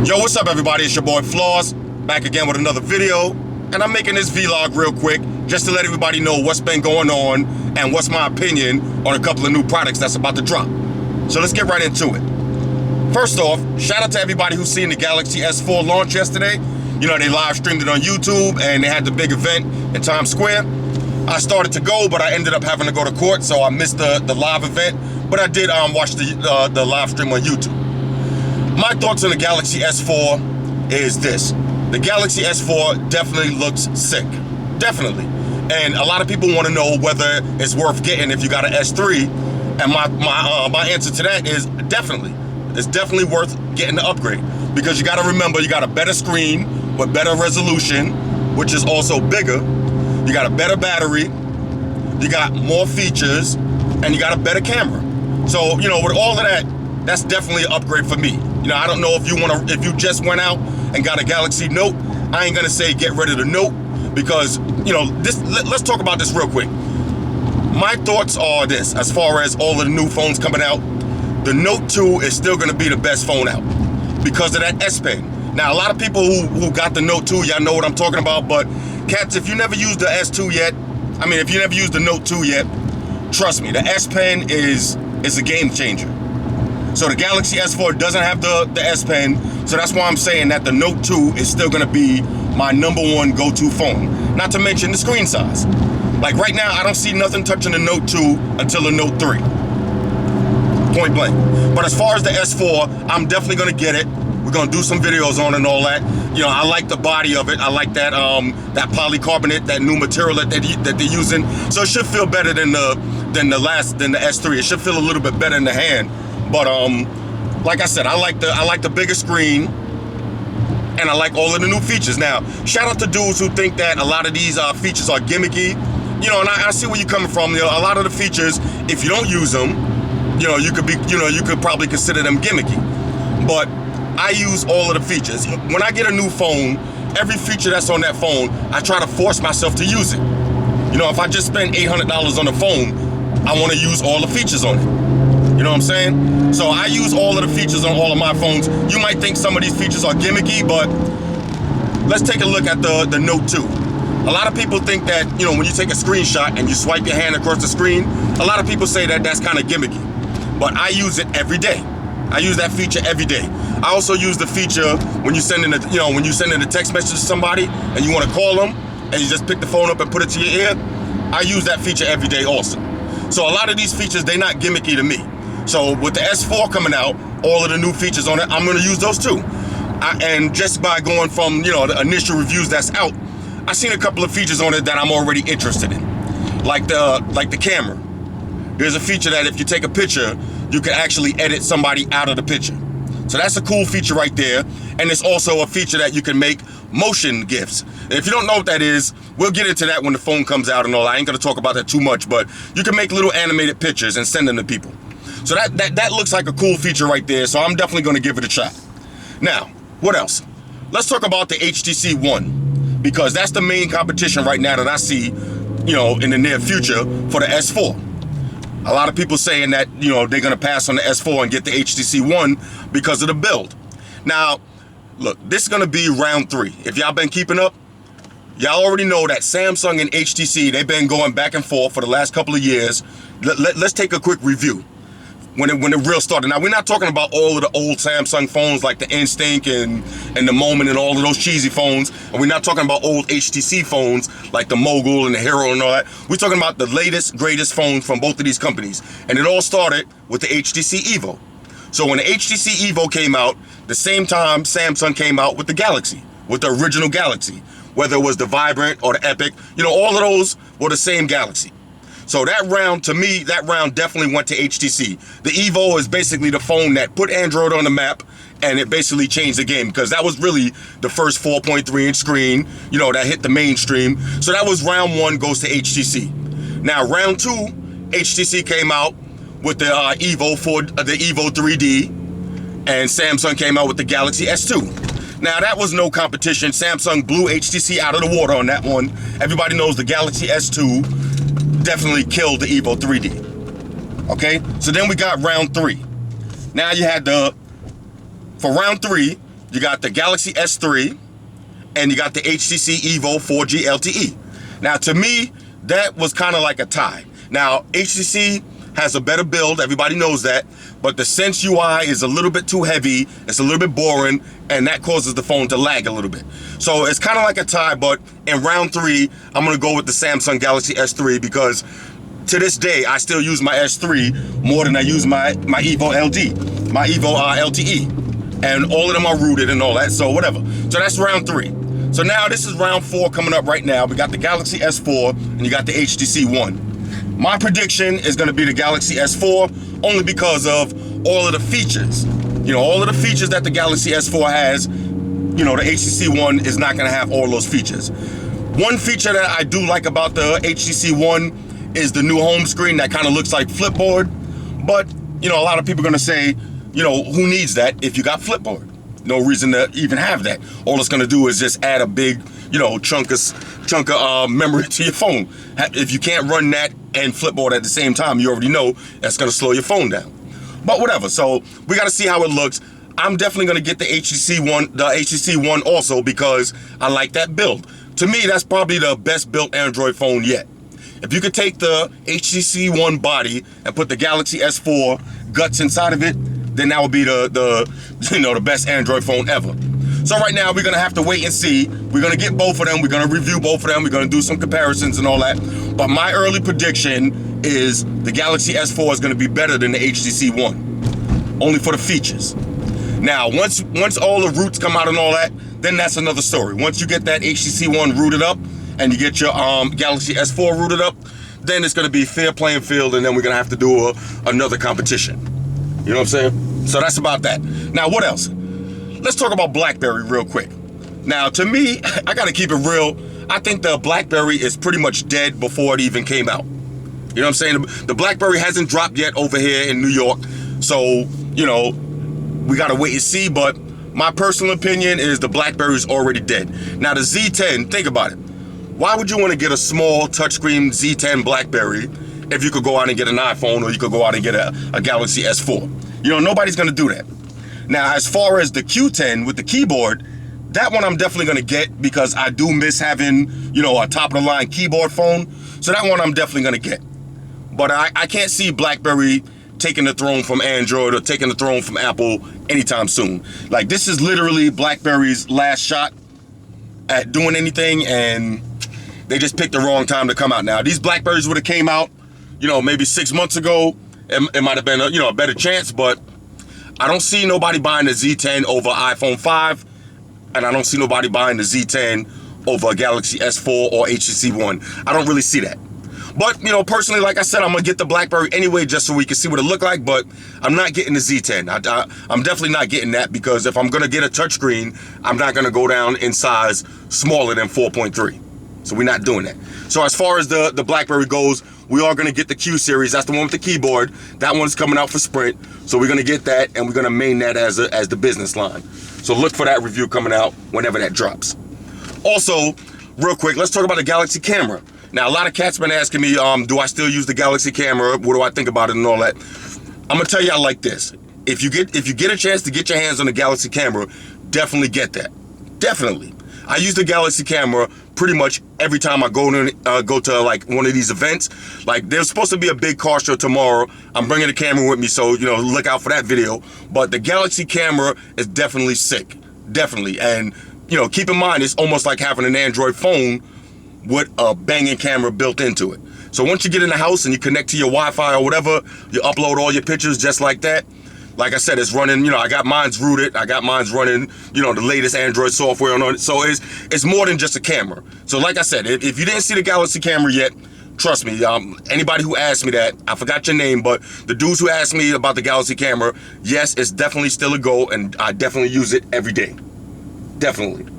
Yo, what's up everybody? It's your boy Floss, back again with another video. And I'm making this vlog real quick, just to let everybody know what's been going on and what's my opinion on a couple of new products that's about to drop. So let's get right into it. First off, shout out to everybody who's seen the Galaxy S4 launch yesterday. You know, they live streamed it on YouTube and they had the big event in Times Square. I started to go, but I ended up having to go to court, so I missed the live event. But I did watch the live stream on YouTube. My thoughts on the Galaxy S4 is this. The Galaxy S4 definitely looks sick. Definitely. And a lot of people want to know whether it's worth getting if you got an S3. And my answer to that is definitely. It's definitely worth getting the upgrade. Because you got to remember, you got a better screen with better resolution, which is also bigger. You got a better battery. You got more features. And you got a better camera. So, you know, with all of that, that's definitely an upgrade for me. You know, I don't know if you just went out and got a Galaxy Note. I ain't gonna say get rid of the Note because, you know, let's talk about this real quick. My thoughts are this, as far as all of the new phones coming out, the Note 2 is still gonna be the best phone out because of that S Pen. Now, a lot of people who got the Note 2, y'all know what I'm talking about, but cats, if you never used the S2 yet, I mean, if you never used the Note 2 yet, trust me, the S Pen is a game changer. So the Galaxy S4 doesn't have the S Pen, so that's why I'm saying that the Note 2 is still gonna be my #1 go-to phone. Not to mention the screen size. Like right now, I don't see nothing touching the Note 2 until the Note 3. Point blank. But as far as the S4, I'm definitely gonna get it. We're gonna do some videos on it and all that. You know, I like the body of it. I like that that polycarbonate, that new material that they're using. So it should feel better than the S3. It should feel a little bit better in the hand. But like I said, I like the bigger screen, and I like all of the new features. Now, shout out to dudes who think that a lot of these features are gimmicky. You know, and I see where you're coming from. You know, a lot of the features, if you don't use them, you know, you could probably consider them gimmicky. But I use all of the features. When I get a new phone, every feature that's on that phone, I try to force myself to use it. You know, if I just spend $800 on the phone, I want to use all the features on it. You know what I'm saying? So I use all of the features on all of my phones. You might think some of these features are gimmicky, but let's take a look at the Note 2. A lot of people think that, you know, when you take a screenshot and you swipe your hand across the screen, a lot of people say that that's kind of gimmicky. But I use it every day. I use that feature every day. I also use the feature when you send in a text message to somebody and you want to call them and you just pick the phone up and put it to your ear. I use that feature every day also. So a lot of these features, they're not gimmicky to me. So with the S4 coming out, all of the new features on it, I'm gonna use those too. And just by going from, you know, the initial reviews that's out, I've seen a couple of features on it that I'm already interested in. Like the camera. There's a feature that if you take a picture, you can actually edit somebody out of the picture. So that's a cool feature right there. And it's also a feature that you can make motion GIFs. If you don't know what that is, we'll get into that when the phone comes out and all. I ain't gonna talk about that too much, but you can make little animated pictures and send them to people. So that looks like a cool feature right there, so I'm definitely gonna give it a shot. Now, what else? Let's talk about the HTC One, because that's the main competition right now that I see, you know, in the near future for the S4. A lot of people saying that, you know, they're gonna pass on the S4 and get the HTC One because of the build. Now, look, this is gonna be round 3. If y'all been keeping up, y'all already know that Samsung and HTC, they've been going back and forth for the last couple of years. Let's take a quick review. When it real started. Now, we're not talking about all of the old Samsung phones like the Instinct and the Moment and all of those cheesy phones. And we're not talking about old HTC phones like the Mogul and the Hero and all that. We're talking about the latest, greatest phones from both of these companies. And it all started with the HTC Evo. So when the HTC Evo came out, the same time Samsung came out with the Galaxy, with the original Galaxy. Whether it was the Vibrant or the Epic, you know, all of those were the same Galaxy. So that round, to me, that round definitely went to HTC. The Evo is basically the phone that put Android on the map, and it basically changed the game, because that was really the first 4.3-inch screen, you know, that hit the mainstream. So that was round 1 goes to HTC. Now round 2, HTC came out with the the Evo 3D, and Samsung came out with the Galaxy S2. Now that was no competition. Samsung blew HTC out of the water on that one. Everybody knows the Galaxy S2 definitely killed the Evo 3D. Okay, so then we got round 3. Now you had for round 3, you got the Galaxy S3, and you got the HTC Evo 4G LTE. Now, to me, that was kind of like a tie. Now, HTC has a better build, everybody knows that, but the Sense UI is a little bit too heavy, it's a little bit boring, and that causes the phone to lag a little bit. So it's kind of like a tie, but in round 3, I'm gonna go with the Samsung Galaxy S3 because to this day, I still use my S3 more than I use my Evo LD, my Evo LTE. And all of them are rooted and all that, so whatever. So that's round 3. So now this is round 4 coming up right now. We got the Galaxy S4 and you got the HTC One. My prediction is gonna be the Galaxy S4 only because of all of the features. You know, all of the features that the Galaxy S4 has, you know, the HTC One is not gonna have all those features. One feature that I do like about the HTC One is the new home screen that kind of looks like Flipboard. But, you know, a lot of people are gonna say, you know, who needs that if you got Flipboard? No reason to even have that. All it's gonna do is just add a big, you know, chunk of memory to your phone. If you can't run that and Flipboard at the same time, you already know that's gonna slow your phone down. But whatever, so we gotta see how it looks. I'm definitely gonna get the HTC One also because I like that build. To me, that's probably the best built Android phone yet. If you could take the HTC One body and put the Galaxy S4 guts inside of it, then that would be the best Android phone ever. So right now we're gonna have to wait and see. We're gonna get both of them. We're gonna review both of them. We're gonna do some comparisons and all that. But my early prediction is the Galaxy S4 is gonna be better than the HTC One, only for the features. Now, once all the roots come out and all that, then that's another story. Once you get that HTC One rooted up and you get your Galaxy S4 rooted up, then it's gonna be fair playing field, and then we're gonna have to do another competition. You know what I'm saying? So that's about that. Now, what else? Let's talk about Blackberry real quick. Now, to me, I gotta keep it real. I think the Blackberry is pretty much dead before it even came out. You know what I'm saying? The Blackberry hasn't dropped yet over here in New York. So, you know, we gotta wait and see, but my personal opinion is the Blackberry is already dead. Now, the Z10, think about it. Why would you wanna get a small touchscreen Z10 Blackberry if you could go out and get an iPhone, or you could go out and get a Galaxy S4? You know, nobody's gonna do that. Now, as far as the Q10 with the keyboard, that one I'm definitely gonna get because I do miss having, you know, a top of the line keyboard phone. So that one I'm definitely gonna get. But I can't see BlackBerry taking the throne from Android or taking the throne from Apple anytime soon. Like, this is literally BlackBerry's last shot at doing anything, and they just picked the wrong time to come out. Now, these Blackberries would have came out, you know, maybe 6 months ago, it might have been a better chance, but I don't see nobody buying the Z10 over iPhone 5, and I don't see nobody buying the Z10 over a Galaxy S4 or HTC One. I don't really see that. But, you know, personally, like I said, I'm gonna get the Blackberry anyway just so we can see what it look like, but I'm not getting the Z10. I'm definitely not getting that because if I'm gonna get a touchscreen, I'm not gonna go down in size smaller than 4.3. So we're not doing that. So as far as the Blackberry goes, we are gonna get the Q series. That's the one with the keyboard. That one's coming out for Sprint. So we're gonna get that, and we're gonna main that as the business line. So look for that review coming out whenever that drops. Also, real quick, let's talk about the Galaxy camera. Now, a lot of cats been asking me, do I still use the Galaxy camera? What do I think about it and all that? I'm gonna tell y'all like this. If you get a chance to get your hands on the Galaxy camera, definitely get that. Definitely. I use the Galaxy camera pretty much every time I go to like one of these events. Like, there's supposed to be a big car show tomorrow. I'm bringing the camera with me, so, you know, look out for that video. But the Galaxy camera is definitely sick. Definitely. And, you know, keep in mind, it's almost like having an Android phone with a banging camera built into it. So once you get in the house and you connect to your Wi-Fi or whatever, you upload all your pictures just like that. Like I said, it's running, you know, I got mine's rooted. I got mine's running, you know, the latest Android software on it. So it's more than just a camera. So like I said, if you didn't see the Galaxy camera yet, trust me, anybody who asked me that, I forgot your name, but the dudes who asked me about the Galaxy camera, yes, it's definitely still a go, and I definitely use it every day. Definitely.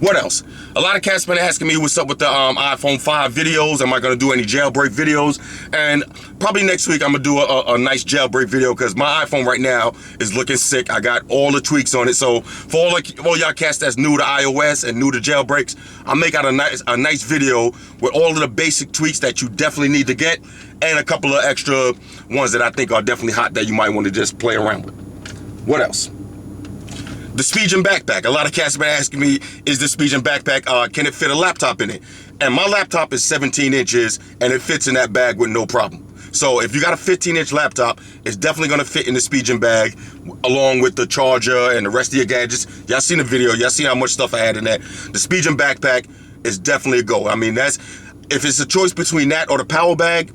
What else? A lot of cats been asking me what's up with the iPhone 5 videos. Am I gonna do any jailbreak videos? And probably next week I'm gonna do a nice jailbreak video because my iPhone right now is looking sick. I got all the tweaks on it. So for all y'all cats that's new to iOS and new to jailbreaks, I'll make out a nice video with all of the basic tweaks that you definitely need to get, and a couple of extra ones that I think are definitely hot that you might want to just play around with. What else? The Spigen backpack. A lot of cats have been asking me, is the Spigen backpack, can it fit a laptop in it? And my laptop is 17 inches and it fits in that bag with no problem. So if you got a 15-inch laptop, it's definitely gonna fit in the Spigen bag along with the charger and the rest of your gadgets. Y'all seen the video, y'all seen how much stuff I had in that. The Spigen backpack is definitely a go. I mean, if it's a choice between that or the power bag,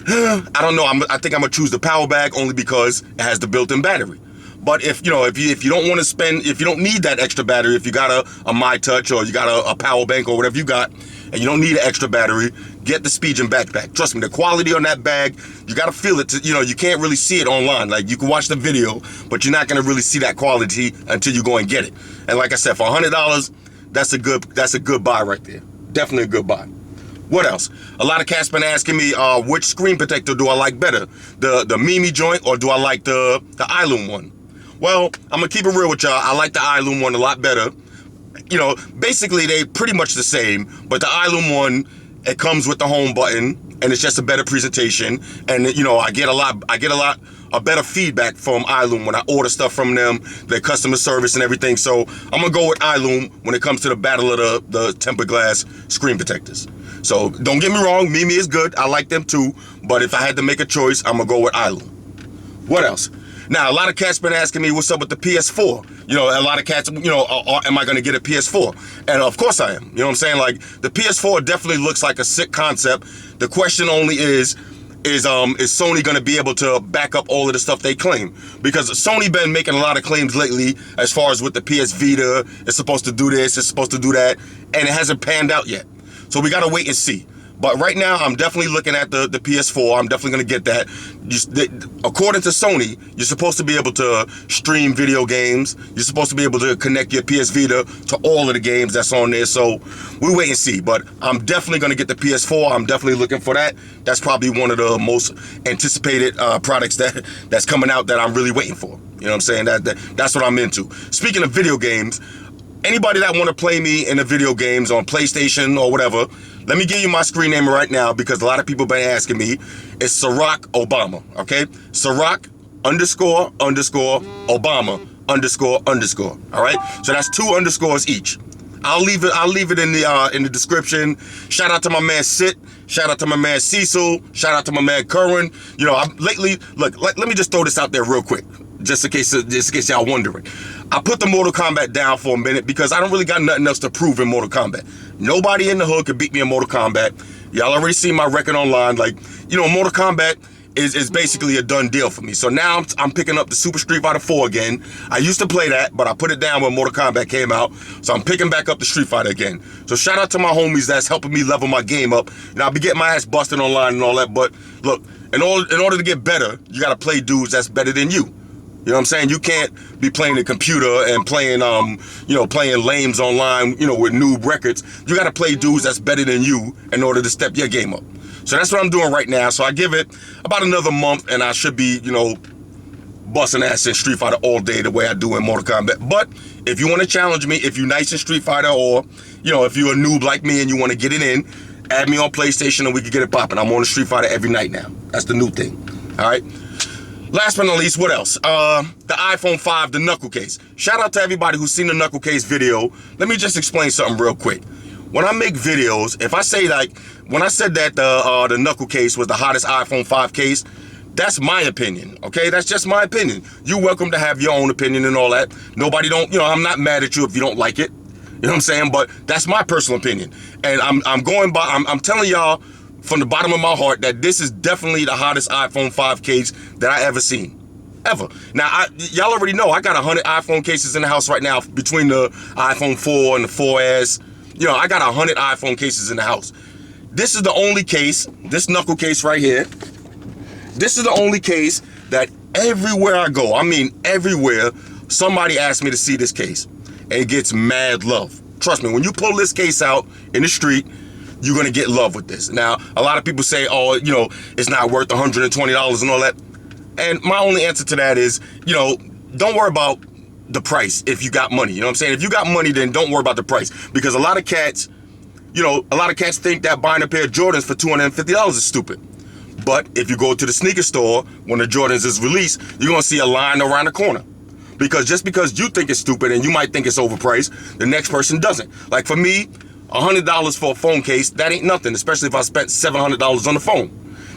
I don't know. I think I'm gonna choose the power bag only because it has the built-in battery. But if you don't want to spend, if you don't need that extra battery, if you got a MyTouch or you got a power bank or whatever you got, and you don't need an extra battery, get the Spigen backpack. Trust me, the quality on that bag, you gotta feel it. You can't really see it online. Like, you can watch the video, but you're not gonna really see that quality until you go and get it. And like I said, for $100, that's a good buy right there. Definitely a good buy. What else? A lot of cats been asking me, which screen protector do I like better? The Mimi joint, or do I like the iLume one? Well, I'm gonna keep it real with y'all. I like the iLume one a lot better. Basically they pretty much the same, but the iLume one, it comes with the home button and it's just a better presentation. And I get a better feedback from iLume when I order stuff from them, their customer service and everything. So I'm gonna go with iLume when it comes to the battle of the tempered glass screen protectors. So don't get me wrong, Mimi is good. I like them too, but if I had to make a choice, I'm gonna go with iLume. What else? Now, a lot of cats been asking me what's up with the PS4. A lot of cats, am I gonna get a PS4? And of course I am. You know what I'm saying? Like, the PS4 definitely looks like a sick concept. The question only is Sony gonna be able to back up all of the stuff they claim? Because Sony been making a lot of claims lately as far as with the PS Vita, it's supposed to do this, it's supposed to do that, and it hasn't panned out yet. So we gotta wait and see. But right now, I'm definitely looking at the PS4. I'm definitely gonna get that. According to Sony, you're supposed to be able to stream video games. You're supposed to be able to connect your PS Vita to all of the games that's on there. So we wait and see. But I'm definitely gonna get the PS4. I'm definitely looking for that. That's probably one of the most anticipated products that's coming out that I'm really waiting for. You know what I'm saying? That's what I'm into. Speaking of video games, anybody that want to play me in the video games on PlayStation or whatever, let me give you my screen name right now because a lot of people been asking me. It's Ciroc Obama, okay? Ciroc __ Obama __, all right? So that's 2 underscores each. I'll leave it in the description. Shout out to my man Sit. Shout out to my man Cecil. Shout out to my man Curran. Lately, look, let me just throw this out there real quick, just in case y'all wondering. I put the Mortal Kombat down for a minute because I don't really got nothing else to prove in Mortal Kombat. Nobody in the hood could beat me in Mortal Kombat. Y'all already seen my record online. Like, Mortal Kombat is basically a done deal for me. So now I'm picking up the Super Street Fighter 4 again. I used to play that, but I put it down when Mortal Kombat came out. So I'm picking back up the Street Fighter again. So shout out to my homies that's helping me level my game up. I'll be getting my ass busted online and all that, but look, in order to get better, you gotta play dudes that's better than you. You know what I'm saying? You can't be playing the computer and playing, playing lames online, with noob records. You got to play dudes that's better than you in order to step your game up. So that's what I'm doing right now. So I give it about another month and I should be, busting ass in Street Fighter all day the way I do in Mortal Kombat. But if you want to challenge me, if you're nice in Street Fighter or, if you're a noob like me and you want to get it in, add me on PlayStation and we can get it popping. I'm on the Street Fighter every night now. That's the new thing. All right. Last but not least, what else? The iPhone 5, the knuckle case. Shout out to everybody who's seen the knuckle case video. Let me just explain something real quick. When I make videos, if I say when I said that the knuckle case was the hottest iPhone 5 case, that's my opinion, okay? That's just my opinion. You're welcome to have your own opinion and all that. I'm not mad at you if you don't like it. You know what I'm saying? But that's my personal opinion. And I'm telling y'all, from the bottom of my heart, that this is definitely the hottest iPhone 5 case that I ever seen. Ever. Now, y'all already know I got 100 iPhone cases in the house right now between the iPhone 4 and the 4S. I got 100 iPhone cases in the house. This is the only case, this knuckle case right here, this is the only case that everywhere I go, I mean everywhere, somebody asks me to see this case. And it gets mad love. Trust me, when you pull this case out in the street, you're gonna get love with this. Now, a lot of people say, it's not worth $120 and all that. And my only answer to that is, don't worry about the price if you got money. You know what I'm saying? If you got money, then don't worry about the price. Because a lot of cats think that buying a pair of Jordans for $250 is stupid. But if you go to the sneaker store when the Jordans is released, you're gonna see a line around the corner. Because just because you think it's stupid and you might think it's overpriced, the next person doesn't. Like for me, $100 for a phone case, that ain't nothing, especially if I spent $700 on the phone.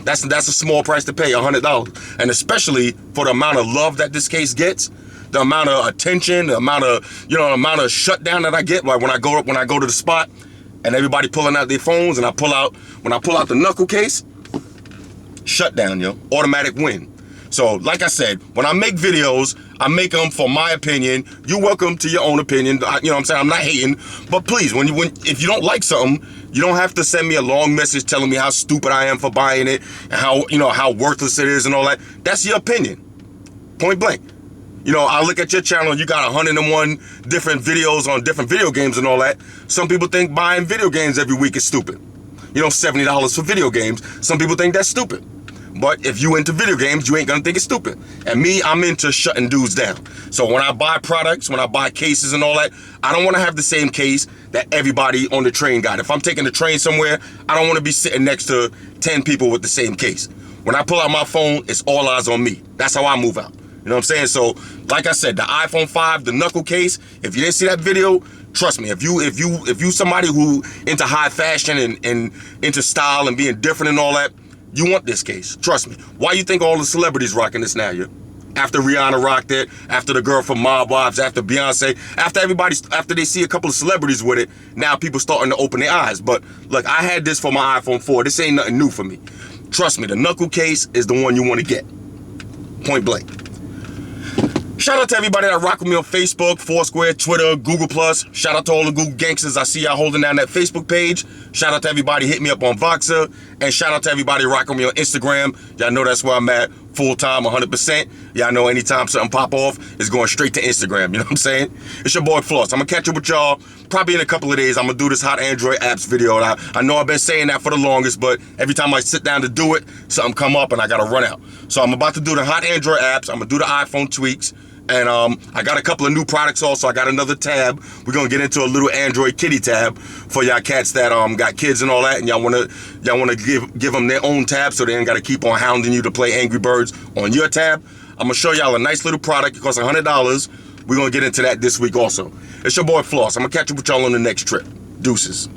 That's a small price to pay, $100. And especially for the amount of love that this case gets, the amount of attention, the amount of shutdown that I get, like when I go to the spot and everybody pulling out their phones and when I pull out the knuckle case, shutdown, yo, automatic win. So like I said, when I make videos, I make them for my opinion. You're welcome to your own opinion. You know what I'm saying? I'm not hating, but please, if you don't like something, you don't have to send me a long message telling me how stupid I am for buying it and how worthless it is and all that. That's your opinion, point blank. I look at your channel and you got 101 different videos on different video games and all that. Some people think buying video games every week is stupid. $70 for video games. Some people think that's stupid. But if you into video games, you ain't gonna think it's stupid. And me, I'm into shutting dudes down. So when I buy products, when I buy cases and all that, I don't wanna have the same case that everybody on the train got. If I'm taking the train somewhere, I don't wanna be sitting next to 10 people with the same case. When I pull out my phone, it's all eyes on me. That's how I move out. You know what I'm saying? So, like I said, the iPhone 5, the knuckle case, if you didn't see that video, trust me, if you somebody who into high fashion and into style and being different and all that, you want this case. Trust me. Why you think all the celebrities rocking this now, yo? After Rihanna rocked it, after the girl from Mob Wives, after Beyonce, after they see a couple of celebrities with it, now people starting to open their eyes. But look, I had this for my iPhone 4. This ain't nothing new for me. Trust me, the knuckle case is the one you want to get. Point blank. Shout out to everybody that rock with me on Facebook, Foursquare, Twitter, Google+. Shout out to all the Google gangsters. I see y'all holding down that Facebook page. Shout out to everybody hit me up on Voxer. And shout out to everybody rocking me on Instagram. Y'all know that's where I'm at, full-time, 100%. Y'all know anytime something pop off, it's going straight to Instagram. You know what I'm saying? It's your boy Floss. I'm going to catch up with y'all probably in a couple of days. I'm going to do this hot Android apps video. And I know I've been saying that for the longest, but every time I sit down to do it, something come up and I got to run out. So I'm about to do the hot Android apps. I'm going to do the iPhone tweaks. And I got a couple of new products also. I got another tab. We're gonna get into a little Android kitty tab for y'all cats that got kids and all that, and y'all wanna give them their own tab so they ain't gotta keep on hounding you to play Angry Birds on your tab. I'm gonna show y'all a nice little product. It costs $100. We're gonna get into that this week also. It's your boy Floss. I'm gonna catch up with y'all on the next trip. Deuces.